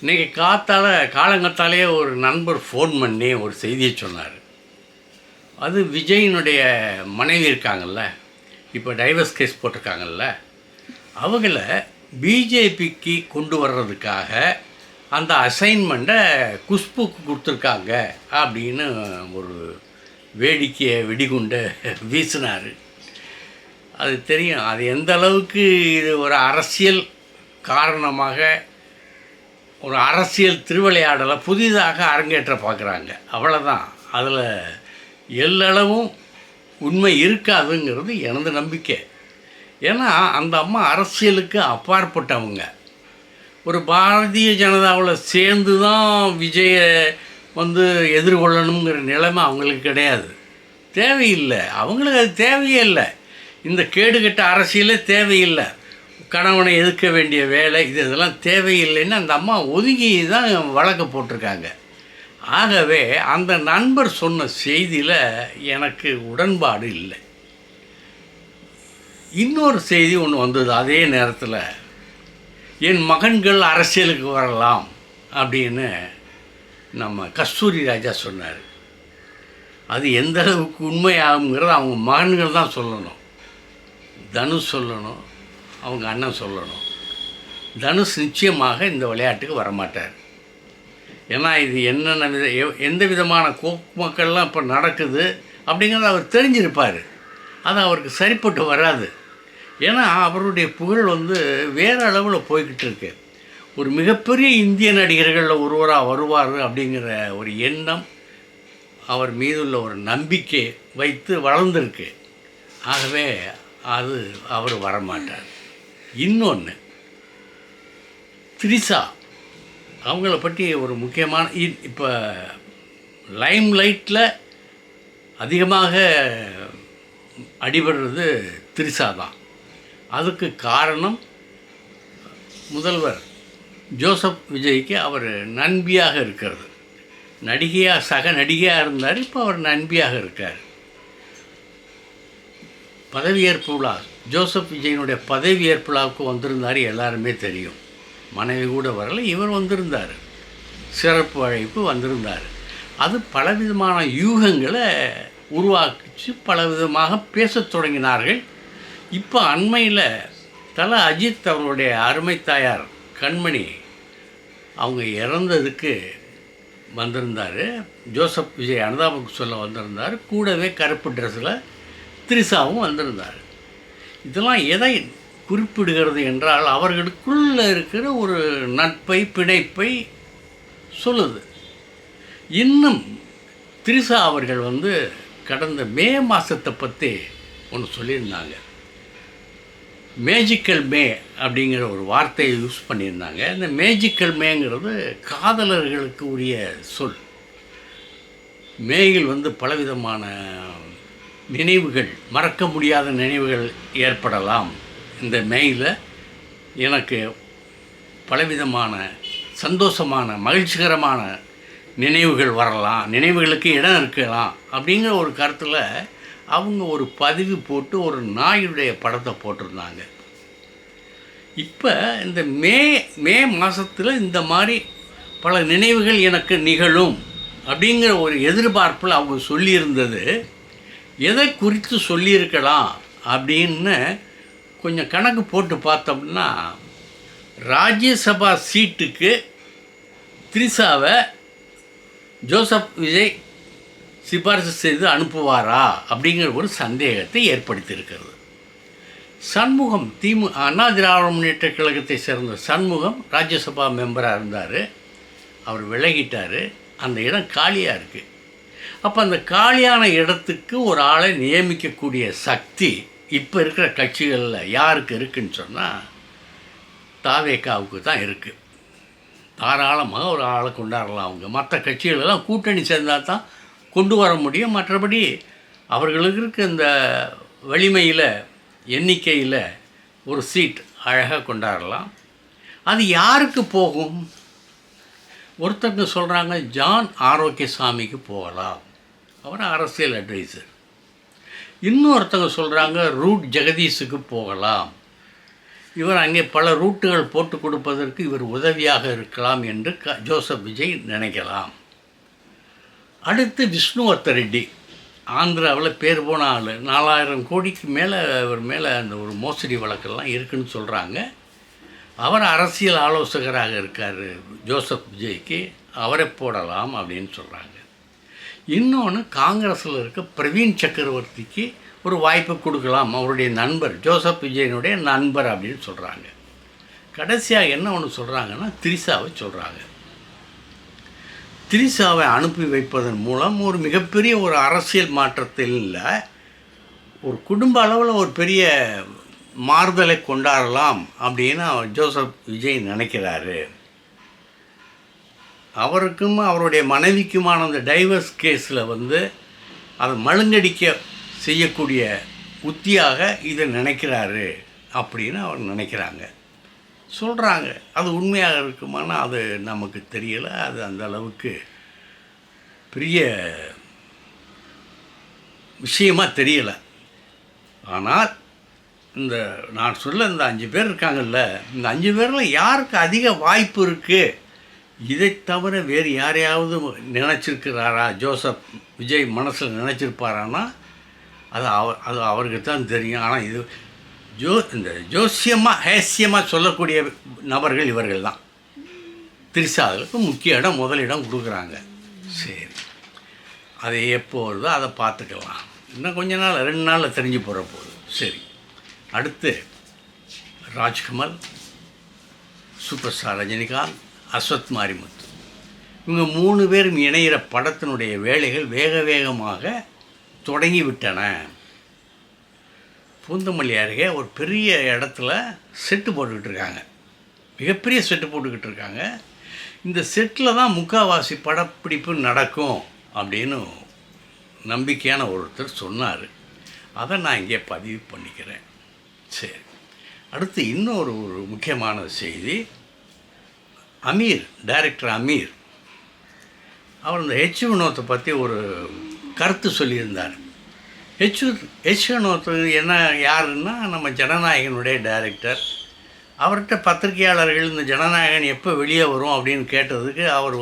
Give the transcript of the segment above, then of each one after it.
இன்றைக்கி காலங்கத்தாலேயே ஒரு நண்பர் ஃபோன் பண்ணி ஒரு செய்தியை சொன்னார். அது விஜயினுடைய மனைவி இருக்காங்கள்ல, இப்போ டைவர்ஸ் கேஸ் போட்டிருக்காங்கல்ல, அவங்கள பிஜேபிக்கு கொண்டு வர்றதுக்காக அந்த அசைன்மெண்ட்டை குஷ்புக்கு கொடுத்துருக்காங்க அப்படின்னு ஒரு வேடிக்கையை வெடிகுண்டை வீசினார். அது தெரியும், அது எந்த அளவுக்கு இது ஒரு அரசியல் காரணமாக ஒரு அரசியல் திருவிளையாடலை புதிதாக அரங்கேற்ற பார்க்குறாங்க. அவ்வளோதான். அதில் எல்லளவும் உண்மை இருக்காதுங்கிறது எனது நம்பிக்கை. ஏன்னா அந்த அம்மா அரசியலுக்கு அப்பாற்பட்டவங்க. ஒரு பாரதிய ஜனதாவில் சேர்ந்து தான் விஜயை எதிர்கொள்ளணுங்கிற நிலைமை அவங்களுக்கு கிடையாது. தேவையில்லை, அவங்களுக்கு அது தேவையே இல்லை. இந்த கேடுகட்ட அரசியலே தேவையில்லை. கணவனை எதிர்க்க வேண்டிய வேலை இதெல்லாம் தேவையில்லைன்னு அந்த அம்மா ஒதுங்கி தான் வழக்கு போட்டிருக்காங்க. ஆகவே அந்த நண்பர் சொன்ன செய்தியில் எனக்கு உடன்பாடு இல்லை. இன்னொரு செய்தி ஒன்று வந்தது அதே நேரத்தில், என் மகன்கள் அரசியலுக்கு வரலாம் அப்படின்னு நம்ம கஸ்தூரி ராஜா சொன்னார். அது எந்த அளவுக்கு உண்மையாகுங்கிறது அவங்க மகன்கள் தான் சொல்லணும். தனுஷ் சொல்லணும், அவங்க அண்ணன் சொல்லணும். தனுஷ் நிச்சயமாக இந்த விளையாட்டுக்கு வரமாட்டார். ஏன்னா இது என்னென்ன எந்த விதமான மக்கள்லாம் இப்போ நடக்குது அப்படிங்கிறத அவர் தெரிஞ்சிருப்பார். அது அவருக்கு சரிப்பட்டு வராது. ஏன்னா அவருடைய புகழ் வேறு அளவில் போய்கிட்டு இருக்கு. ஒரு மிகப்பெரிய இந்திய நடிகர்களில் ஒருவராக வருவார் அப்படிங்கிற ஒரு எண்ணம் அவர் மீதுள்ள ஒரு நம்பிக்கை வைத்து வளர்ந்துருக்கு. ஆகவே அவர் வரமாட்டார். இன்னொன்று, த்ரிஷா அவங்கள பற்றி ஒரு முக்கியமான இப்போ லைம் லைட்டில் அதிகமாக அடிபடுறது த்ரிஷா தான். அதுக்கு காரணம் முதல்வர் ஜோசப் விஜய்க்கு அவர் நண்பியாக இருக்கிறது. சக நடிகையாக இருந்தார், இப்போ அவர் நண்பியாக இருக்கார். பதவியேற்பு விழா, ஜோசப் விஜயனுடைய பதவியேற்பு விழாவுக்கு வந்திருந்தார், எல்லாருமே தெரியும். மனைவி கூட வரல, இவர் வந்திருந்தார், சிறப்பு அழைப்பு வந்திருந்தார். அது பலவிதமான யூகங்களை உருவாக்கிச்சு பலவிதமாக பேசத் தொடங்கினார்கள். இப்போ அண்மையில் தல அஜித் அவருடைய அருமை தாயார் கண்மணி அவங்க இறந்ததுக்கு வந்திருந்தார். ஜோசப் விஜய் அனுதாபம் சொல்ல வந்திருந்தார். கூடவே கருப்பு ட்ரெஸ்ஸில் த்ரிஷாவும் வந்திருந்தார். இதெல்லாம் எதை குறிப்பிடுகிறது என்றால் அவர்களுக்குள்ளே இருக்கிற ஒரு நட்பை பிணைப்பை சொல்லுது. இன்னும் த்ரிஷா அவர்கள் கடந்த மே மாதத்தை பற்றி ஒன்று சொல்லியிருந்தாங்க. மேஜிக்கல் மே அப்படிங்கிற ஒரு வார்த்தையை யூஸ் பண்ணியிருந்தாங்க. இந்த மேஜிக்கல் மேங்கிறது காதலர்களுக்கு உரிய சொல். மேயில் பலவிதமான நினைவுகள், மறக்க முடியாத நினைவுகள் ஏற்படலாம். இந்த மேயில் எனக்கு பலவிதமான சந்தோஷமான மகிழ்ச்சிகரமான நினைவுகள் வரலாம், நினைவுகளுக்கு இடம் இருக்கலாம் அப்படிங்கிற ஒரு கருத்தில் அவங்க ஒரு பதிவு போட்டு ஒரு நாயுடைய படத்தை போட்டிருந்தாங்க. இப்போ இந்த மே மாதத்தில் இந்த மாதிரி பல நினைவுகள் எனக்கு நிகழும் அப்படிங்கிற ஒரு எதிர்பார்ப்பில் அவங்க சொல்லியிருந்தது எதை குறித்து சொல்லியிருக்கலாம் அப்படின்னு கொஞ்சம் கணக்கு போட்டு பார்த்தோம்னா, ராஜ்யசபா சீட்டுக்கு த்ரிஷாவை ஜோசப் விஜய் சிபாரிசு செய்து அனுப்புவாரா அப்படிங்கிற ஒரு சந்தேகத்தை ஏற்படுத்தியிருக்கிறது. சண்முகம் அண்ணா திராவிட முன்னேற்ற கழகத்தை சேர்ந்த சண்முகம் ராஜ்யசபா மெம்பராக இருந்தார். அவர் விலகிட்டார். அந்த இடம் காலியாக இருக்குது. அப்போ அந்த காலியான இடத்துக்கு ஒரு ஆளை நியமிக்கக்கூடிய சக்தி இப்போ இருக்கிற கட்சிகளில் யாருக்கு இருக்குதுன்னு சொன்னால் தாவேகாவுக்கு தான் இருக்குது. தாராளமாக ஒரு ஆளை கொண்டாடலாம். அவங்க மற்ற கட்சிகளெல்லாம் கூட்டணி சேர்ந்தால் தான் கொண்டு வர முடியும். மற்றபடி அவர்களுக்கு இருக்க இந்த வலிமையில் எண்ணிக்கையில் ஒரு சீட் அழகாக கொண்டாடலாம். அது யாருக்கு போகும்? ஒருத்தங்க சொல்கிறாங்க ஜான் ஆரோக்கியசாமிக்கு போகலாம், அவர் அரசியல் அட்வைசர். இன்னொருத்தங்க சொல்கிறாங்க ரூட் ஜெகதீஷுக்கு போகலாம். இவர் அங்கே பல ரூட்டுகள் போட்டு கொடுப்பதற்கு இவர் உதவியாக இருக்கலாம் என்று ஜோசப் விஜய் நினைக்கலாம். அடுத்து விஷ்ணுவர்த்த ரெட்டி, ஆந்திராவில் பேர் போன ஆள். 4000 கோடிக்கு மேலே இவர் மேலே அந்த ஒரு மோசடி வழக்கெல்லாம் இருக்குதுன்னு சொல்கிறாங்க. அவர் அரசியல் ஆலோசகராக இருக்கார் ஜோசப் விஜய்க்கு, அவரை போடலாம் அப்படின்னு சொல்கிறாங்க. இன்னொன்று, காங்கிரஸில் இருக்க பிரவீன் சக்கரவர்த்திக்கு ஒரு வாய்ப்பு கொடுக்கலாம், அவருடைய நண்பர், ஜோசப் விஜயனுடைய நண்பர் அப்படின்னு சொல்கிறாங்க. கடைசியாக என்ன ஒன்று சொல்கிறாங்கன்னா, திரிசாவை சொல்கிறாங்க. திரிசாவை அனுப்பி வைப்பதன் மூலம் ஒரு மிகப்பெரிய ஒரு அரசியல் மாற்றத்தில் இல்லை, ஒரு குடும்ப அளவில் ஒரு பெரிய மாறுதலை கொண்டாடலாம் அப்படின்னு ஜோசப் விஜய் நினைக்கிறாரு. அவருக்கும் அவருடைய மனைவிக்குமான அந்த டைவர்ஸ் கேஸில் அதை மழுங்கடிக்க செய்யக்கூடிய உத்தியாக இதை நினைக்கிறாரு அப்படின்னு அவர் நினைக்கிறாங்க, சொல்கிறாங்க. அது உண்மையாக இருக்குமானா அது நமக்கு தெரியலை. அது அந்த அளவுக்கு பெரிய விஷயமாக தெரியலை. ஆனால் நான் சொல்ல இந்த 5 பேர் இருக்காங்கல்ல, இந்த 5 பேரில் யாருக்கு அதிக வாய்ப்பு இருக்குது, இதை தவிர வேறு யாரையாவது நினச்சிருக்கிறாரா, ஜோசப் விஜய் மனசில் நினச்சிருப்பாரான்னா அது அவருக்கு தான் தெரியும். ஆனால் இது இந்த ஜோசியமாக ஹேசியமாக சொல்லக்கூடிய நபர்கள் இவர்கள் தான். திரிசாவுக்கு முக்கிய இடம், முதலிடம் கொடுக்குறாங்க. சரி, அதை எப்போ வருதோ அதை பார்த்துக்கலாம். இன்னும் கொஞ்ச நாள், 2 நாளில் தெரிஞ்சு போகிற போகுது. சரி, அடுத்து ராஜ்கமல், சூப்பர் ஸ்டார் ரஜினிகாந்த், அஸ்வத் மாரிமுத்து, இவங்க 3 பேரும் இணைகிற படத்தினுடைய வேலைகள் வேக வேகமாக தொடங்கிவிட்டன. பூந்தமல்லி அருகே ஒரு பெரிய இடத்துல செட்டு போட்டுக்கிட்டு இருக்காங்க, மிகப்பெரிய செட்டு போட்டுக்கிட்டு இருக்காங்க. இந்த செட்டில் தான் முக்கால்வாசி படப்பிடிப்பு நடக்கும் அப்படின்னு நம்பிக்கையான ஒருத்தர் சொன்னார். அதை நான் இங்கே பதிவு பண்ணிக்கிறேன். சரி, அடுத்து இன்னொரு முக்கியமான செய்தி. அமீர், டைரக்டர் அமீர், அவர் இந்த ஹெச் வினோத்தை பற்றி ஒரு கருத்து சொல்லியிருந்தார். ஹெச் வினோத் என்ன யாருன்னா, நம்ம ஜனநாயகனுடைய டைரக்டர். அவர்கிட்ட பத்திரிகையாளர்கள் இந்த ஜனநாயகன் எப்போ வெளியே வரும் அப்படின்னு கேட்டதுக்கு அவர்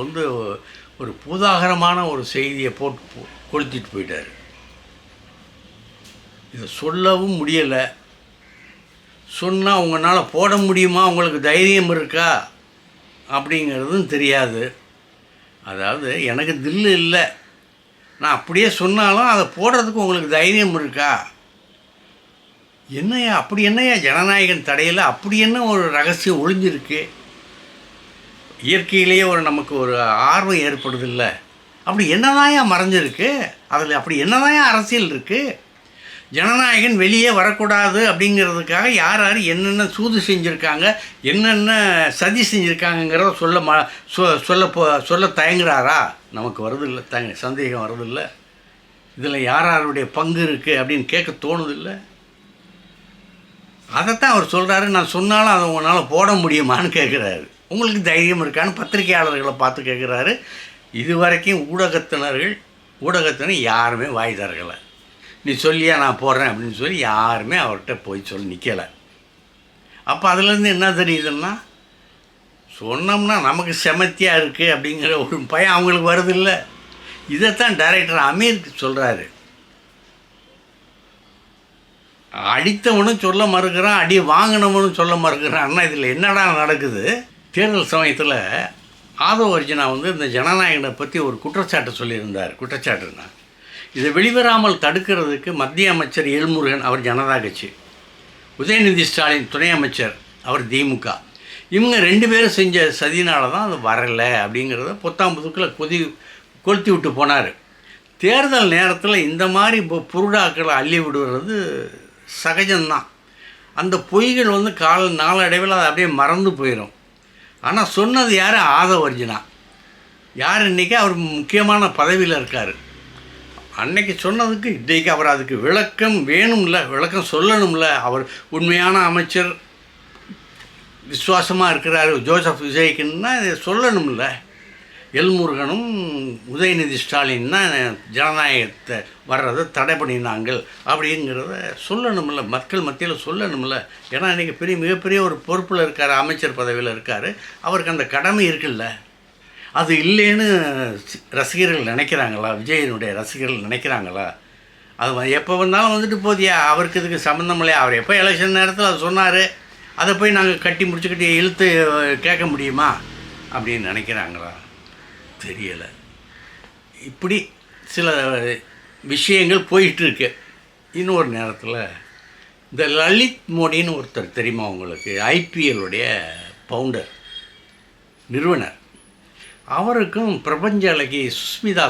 ஒரு பூதாகரமான ஒரு செய்தியை போட்டு கொளுத்திட்டு போயிட்டார். இதை சொல்லவும் முடியலை. சொன்னால் உங்களால் போட முடியுமா, உங்களுக்கு தைரியம் இருக்கா அப்படிங்கிறதும் தெரியாது. அதாவது எனக்கு தில்லு இல்லை, நான் அப்படியே சொன்னாலும் அதை போடுறதுக்கு உங்களுக்கு தைரியம் இருக்கா? என்னையா அப்படி, என்னையா ஜனநாயகன் தடையில் அப்படி என்ன ஒரு ரகசியம் ஒளிஞ்சிருக்கு? இயற்கையிலேயே நமக்கு ஒரு ஆர்வம் ஏற்படுதில்லை, அப்படி என்னதாயா மறைஞ்சிருக்கு அதில், அப்படி என்னதாயா அரசியல் இருக்குது? ஜனநாயகன் வெளியே வரக்கூடாது அப்படிங்கிறதுக்காக யார் யார் என்னென்ன சூது செஞ்சுருக்காங்க, என்னென்ன சதி செஞ்சுருக்காங்கங்கிறத சொல்ல தயங்குறாரா? நமக்கு வருதில்லை, சந்தேகம் வருதில்லை. இதில் யார் யாருடைய பங்கு இருக்குது அப்படின்னு கேட்க தோணுதில்லை. அதைத்தான் அவர் சொல்கிறாரு. நான் சொன்னாலும் அதை உங்களால் போட முடியுமான்னு கேட்குறாரு. உங்களுக்கு தைரியம் இருக்கான்னு பத்திரிகையாளர்களை பார்த்து கேட்குறாரு. இது வரைக்கும் ஊடகத்தினர் யாருமே வாய் தரலை. நீ சொல்லியா நான் போடுறேன் அப்படின்னு சொல்லி யாருமே அவர்கிட்ட போய் சொல்லி நிற்கலை. அப்போ அதுலேருந்து என்ன தெரியுதுன்னா, சொன்னோம்னா நமக்கு செமத்தியாக இருக்குது அப்படிங்கிற ஒரு பயம் அவங்களுக்கு வருதில்லை. இதைத்தான் டைரக்டர் அமீர் சொல்கிறாரு. அடித்தவனும் சொல்ல மறுக்கிறான், அடி வாங்கினவனும் சொல்ல மறுக்கிறான்னா இதில் என்னடா நடக்குது? தேர்தல் சமயத்தில் ஆதவ அர்ஜுனா இந்த ஜனநாயகனை பற்றி ஒரு குற்றச்சாட்டு சொல்லியிருந்தார். குற்றச்சாட்டுன்னா, இதை வெளிவராமல் தடுக்கிறதுக்கு மத்திய அமைச்சர் எல்முருகன், அவர் ஜனதா கட்சி, உதயநிதி ஸ்டாலின் துணை அமைச்சர், அவர் திமுக, இவங்க 2 பேரும் செஞ்ச சதினால தான் அது வரலை அப்படிங்கிறத புத்தாம்புதுக்கில் கொளுத்தி விட்டு போனார். தேர்தல் நேரத்தில் இந்த மாதிரி புருடாக்களை அள்ளி விடுவது சகஜம்தான். அந்த பொய்கள் நாளடைவில் அது அப்படியே மறந்து போயிடும். ஆனால் சொன்னது யார்? ஆதவ அர்ஜுனா. யார்? இன்றைக்கி அவர் முக்கியமான பதவியில் இருக்கார். அன்னைக்கு சொன்னதுக்கு இன்றைக்கு அவர் அதுக்கு விளக்கம் வேணும்ல, விளக்கம் சொல்லணும்ல. அவர் உண்மையான அமைச்சர், விசுவாசமாக இருக்கிறாரு ஜோசப் விஜய்க்குன்னா இதை சொல்லணும்ல. எல்முருகனும் உதயநிதி ஸ்டாலின் தான் ஜனநாயகத்தை வர்றதை தடை பண்ணினாங்கள் அப்படிங்கிறத சொல்லணுமில்ல, மக்கள் மத்தியில் சொல்லணுமில்ல. ஏன்னா இன்றைக்கி மிகப்பெரிய ஒரு பொறுப்பில் இருக்கார், அமைச்சர் பதவியில் இருக்கார், அவருக்கு அந்த கடமை இருக்குல்ல. அது இல்லைன்னு ரசிகர்கள் நினைக்கிறாங்களா? விஜயனுடைய ரசிகர்கள் நினைக்கிறாங்களா? அது எப்போ வந்தாலும் வந்துட்டு போதியா, அவருக்கு இதுக்கு சம்மந்தம் இல்லையா? அவர் எப்போ எலெக்ஷன் நேரத்தில் அது சொன்னார், அதை போய் நாங்கள் கட்டி முடிச்சுக்கிட்டு இழுத்து கேட்க முடியுமா அப்படின்னு நினைக்கிறாங்களா? தெரியலை. இப்படி சில விஷயங்கள் போயிட்டுருக்கு. இன்னொரு நேரத்தில் இந்த லலித் மோடின்னு ஒருத்தர் தெரியுமா உங்களுக்கு? ஐபிஎல்லுடைய ஃபவுண்டர், நிறுவனர். அவருக்கும் பிரபஞ்ச அழகி சுஸ்மிதா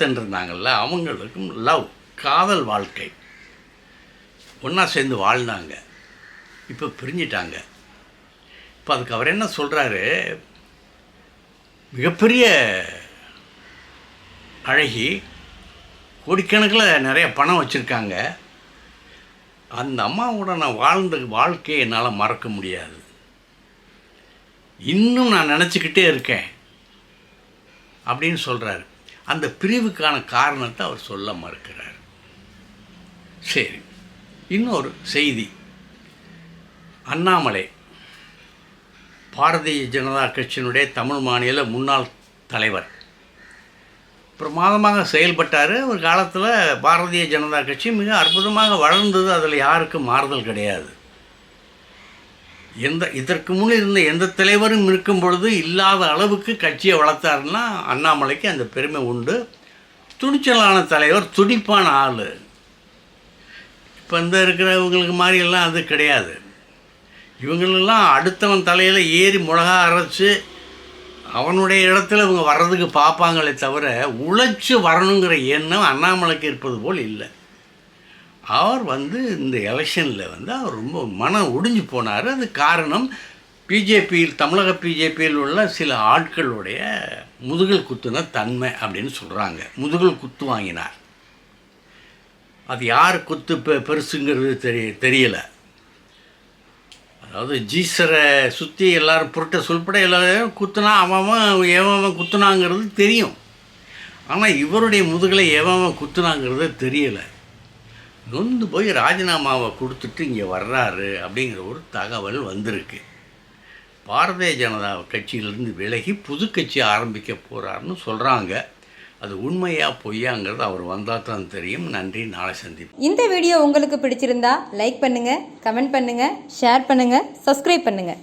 சென் இருந்தாங்கள்ல, அவங்களுக்கும் லவ், காதல் வாழ்க்கை, ஒன்றா சேர்ந்து வாழ்ந்தாங்க. இப்போ பிரிஞ்சிட்டாங்க. இப்போ அதுக்கு அவர் என்ன சொல்கிறாரு, மிகப்பெரிய அழகி, கோடிக்கணக்கில் நிறைய பணம் வச்சுருக்காங்க, அந்த அம்மாவோட நான் வாழ்ந்த வாழ்க்கையை என்னால் மறக்க முடியாது, இன்னும் நான் நினச்சிக்கிட்டே இருக்கேன் அப்படின்னு சொல்கிறாரு. அந்த பிரிவுக்கான காரணத்தை அவர் சொல்ல மறுக்கிறார். சரி, இன்னொரு செய்தி. அண்ணாமலை பாரதிய ஜனதா கட்சியினுடைய தமிழ் மாநில முன்னாள் தலைவர், பிரமாதமாக செயல்பட்டார். ஒரு காலத்தில் பாரதிய ஜனதா கட்சி மிக அற்புதமாக வளர்ந்தது, அதில் யாருக்கும் மாறுதல் கிடையாது. இதற்கு முன் இருந்த எந்த தலைவரும் இருக்கும் பொழுது இல்லாத அளவுக்கு கட்சியை வளர்த்தாருன்னா அண்ணாமலைக்கு அந்த பெருமை உண்டு. துணிச்சலான தலைவர், துடிப்பான ஆள். இப்போ இருக்கிறவங்களுக்கு மாதிரியெல்லாம் அது கிடையாது. இவங்களெல்லாம் அடுத்தவன் தலையில் ஏறி மிளகா அரைச்சி அவனுடைய இடத்துல இவங்க வர்றதுக்கு பார்ப்பாங்களே தவிர உழைச்சி வரணுங்கிற எண்ணம் அண்ணாமலைக்கு இருப்பது போல் இல்லை. அவர் இந்த எலெக்ஷனில் அவர் ரொம்ப மனம் ஒடிஞ்சு போனார். அது காரணம் பிஜேபியில், தமிழக பிஜேபியில் உள்ள சில ஆட்களுடைய முதுகில் குத்துன தன்மை அப்படின்னு சொல்கிறாங்க. முதுகில் குத்து வாங்கினார். அது யார் குத்து பெருசுங்கிறது தெரியலை. அதாவது ஜீசரை சுற்றி எல்லோரும் புரட்ட சொல்பட எல்லோரும் குத்துனா அவன் எவன் குத்துனாங்கிறது தெரியும். ஆனால் இவருடைய முதுகலை எவன் குத்துனாங்கிறது தெரியலை. நொந்து போய் ராஜினாமாவை கொடுத்துட்டு இங்கே வர்றாரு அப்படிங்கிற ஒரு தகவல் வந்திருக்கு. பாரதிய ஜனதா கட்சியிலிருந்து விலகி புது கட்சி ஆரம்பிக்க போகிறாருன்னு சொல்கிறாங்க. அது உண்மையா பொய்யாங்கிறது அவர் வந்தால் தான் தெரியும். நன்றி, நாளை சந்திப்போம். இந்த வீடியோ உங்களுக்கு பிடிச்சிருந்தா லைக் பண்ணுங்கள், கமெண்ட் பண்ணுங்கள், ஷேர் பண்ணுங்கள், சப்ஸ்கிரைப் பண்ணுங்கள்.